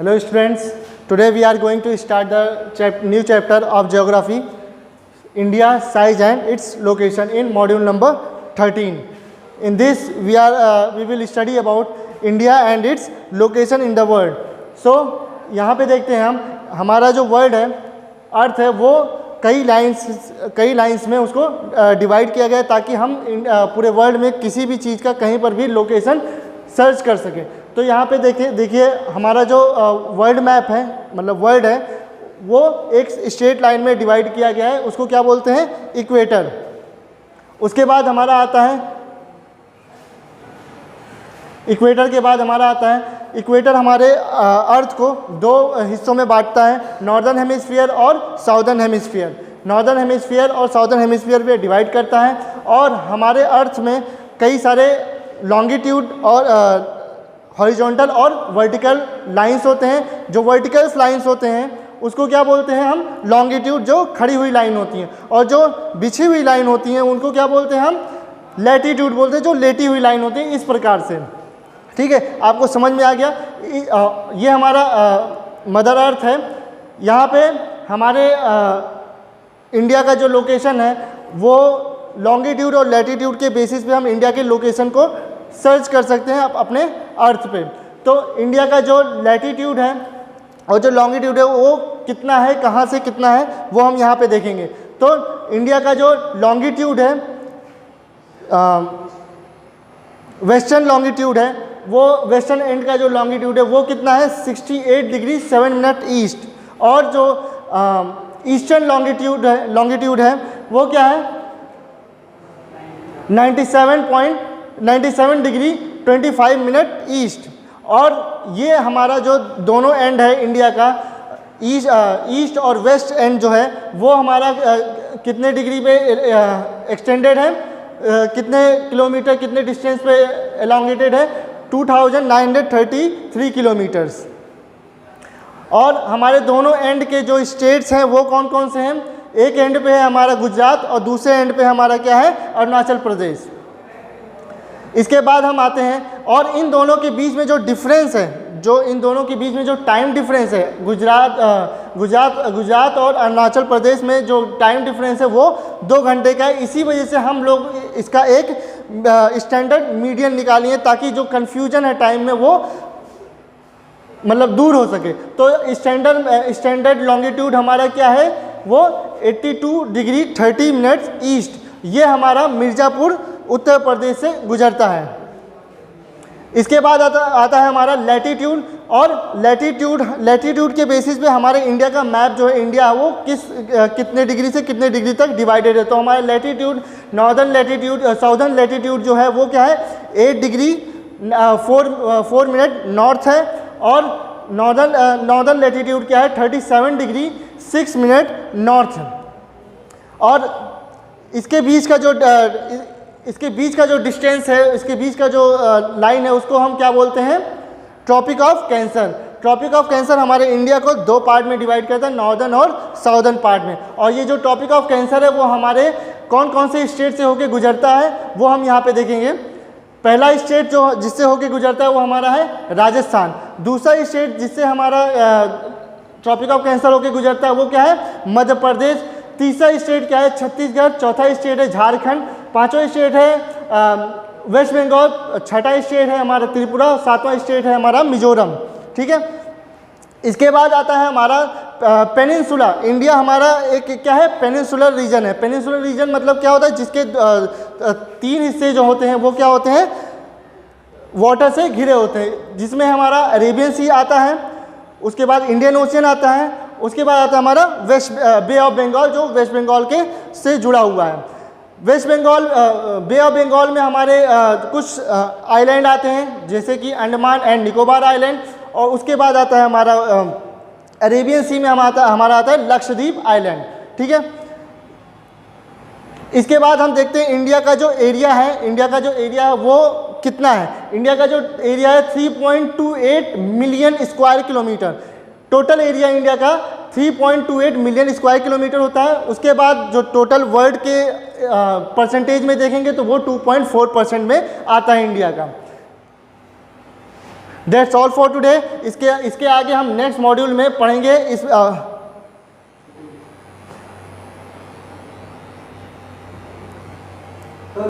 Hello students, today we are going to start the new chapter of geography, India, size and its location in module number 13. In this we will study about India and its location in the world. So यहाँ पे देखते हैं हम हमारा जो world है, अर्थ है, वो कई लाइंस में उसको डिवाइड किया गया है ताकि हम पूरे वर्ल्ड में किसी भी चीज़ का कहीं पर भी लोकेशन सर्च कर सकें। तो यहाँ पे देखिए हमारा जो वर्ल्ड मैप है, मतलब वर्ल्ड है, वो एक स्ट्रेट लाइन में डिवाइड किया गया है, उसको क्या बोलते हैं, इक्वेटर। उसके बाद हमारा आता है इक्वेटर हमारे अर्थ को दो हिस्सों में बांटता है, नॉर्दर्न हेमिस्फीयर और साउदर्न हेमिस्फीयर। नॉर्दर्न हेमिस्फीयर और साउदर्न हेमिस्फीयर पे डिवाइड करता है और हमारे अर्थ में कई सारे लॉन्गिट्यूड और हॉरिजॉन्टल और वर्टिकल लाइंस होते हैं। जो वर्टिकल लाइंस होते हैं उसको क्या बोलते हैं हम, लॉन्गिट्यूड, जो खड़ी हुई लाइन होती हैं, और जो बिछी हुई लाइन होती हैं उनको क्या बोलते हैं हम, लैटीट्यूड बोलते हैं, जो लेटी हुई लाइन होती है। इस प्रकार से, ठीक है, आपको समझ में आ गया। ये हमारा मदर अर्थ है। यहाँ पे हमारे इंडिया का जो लोकेशन है वो लॉन्गिट्यूड और लैटीट्यूड के बेसिस पे हम इंडिया के लोकेशन को सर्च कर सकते हैं अपने अर्थ पे। तो इंडिया का जो लैटीट्यूड है और जो लॉन्गिट्यूड है वो कितना है, कहाँ से कितना है, वो हम यहाँ पे देखेंगे। तो इंडिया का जो लॉन्गिट्यूड है, वेस्टर्न लॉन्गिट्यूड है, वो वेस्टर्न एंड का जो लॉन्गिट्यूड है वो कितना है, 68 डिग्री 7 मिनट ईस्ट। और जो ईस्टर्न लॉन्गिट्यूड है वो क्या है, 97 डिग्री 25 मिनट ईस्ट। और ये हमारा जो दोनों एंड है इंडिया का, ईस्ट और वेस्ट एंड जो है वो हमारा कितने डिग्री पे एक्सटेंडेड है, कितने किलोमीटर, कितने डिस्टेंस पे एलोंगेटेड है, 2933 किलोमीटर्स। और हमारे दोनों एंड के जो स्टेट्स हैं वो कौन कौन से हैं, एक एंड पे है हमारा गुजरात और दूसरे एंड पे हमारा क्या है, अरुणाचल प्रदेश। इसके बाद हम आते हैं, और इन दोनों के बीच में जो डिफरेंस है, जो इन दोनों के बीच में जो टाइम डिफरेंस है, गुजरात और अरुणाचल प्रदेश में जो टाइम डिफरेंस है वो 2 घंटे का है। इसी वजह से हम लोग इसका एक स्टैंडर्ड मीडियन निकालिए ताकि जो कन्फ्यूजन है टाइम में वो मतलब दूर हो सके। तो स्टैंडर्ड लॉन्गिट्यूड हमारा क्या है, वो 82 डिग्री 30 मिनट्स ईस्ट। ये हमारा मिर्ज़ापुर उत्तर प्रदेश से गुजरता है। इसके बाद आता है हमारा लैटीट्यूड, और लैटीट्यूड के बेसिस पे हमारे इंडिया का मैप जो है, इंडिया है, वो कितने डिग्री से कितने डिग्री तक डिवाइडेड है। तो हमारे लैटीट्यूड, साउदर्न लैटीट्यूड जो है वो क्या है, 8 डिग्री 4 मिनट नॉर्थ है, और नॉर्दर्न लैटीट्यूड क्या है, 37 डिग्री 6 मिनट नॉर्थ है। और इसके बीच का जो डिस्टेंस है, इसके बीच का जो लाइन है, उसको हम क्या बोलते हैं, Tropic of Cancer. Tropic of Cancer हमारे इंडिया को 2 पार्ट में डिवाइड करता है, नॉर्दर्न और साउदर्न पार्ट में। और ये जो ट्रॉपिक ऑफ कैंसर है वो हमारे कौन कौन से स्टेट से होके गुजरता है वो हम यहाँ पे देखेंगे। पहला स्टेट जो जिससे होके गुजरता है वो हमारा है राजस्थान। दूसरा स्टेट जिससे हमारा ट्रॉपिक ऑफ कैंसर होके गुजरता है वो क्या है, मध्य प्रदेश। तीसरा स्टेट क्या है, छत्तीसगढ़। चौथा स्टेट है झारखंड। पांचवा स्टेट है वेस्ट बंगाल। छठा स्टेट है हमारा त्रिपुरा। सातवां स्टेट है हमारा मिजोरम। ठीक है, इसके बाद आता है हमारा पेनिनसुला। इंडिया हमारा एक क्या है, पेनिनसुलर रीजन है। पेनिनसुलर रीजन मतलब क्या होता है, जिसके 3 हिस्से जो होते हैं वो क्या होते हैं, वाटर से घिरे होते हैं, जिसमें हमारा अरेबियन सी आता है, उसके बाद इंडियन ओशियन आता है, उसके बाद आता है हमारा बे ऑफ बंगाल, जो वेस्ट बंगाल के से जुड़ा हुआ है। West Bengal, Bay of Bengal में हमारे कुछ आइलैंड आते हैं, जैसे कि अंडमान एंड निकोबार आइलैंड, और उसके बाद आता है हमारा अरेबियन सी में हमारा आता है लक्षद्वीप आइलैंड। ठीक है, इसके बाद हम देखते हैं इंडिया का जो एरिया है, वो कितना है। इंडिया का जो एरिया है 3.28 million square kilometre. Total area India का 3.28 मिलियन स्क्वायर किलोमीटर होता है। उसके बाद जो टोटल वर्ल्ड के परसेंटेज में देखेंगे तो वो 2.4% में आता है इंडिया का। That's all for today. इसके आगे हम नेक्स्ट मॉड्यूल में पढ़ेंगे इस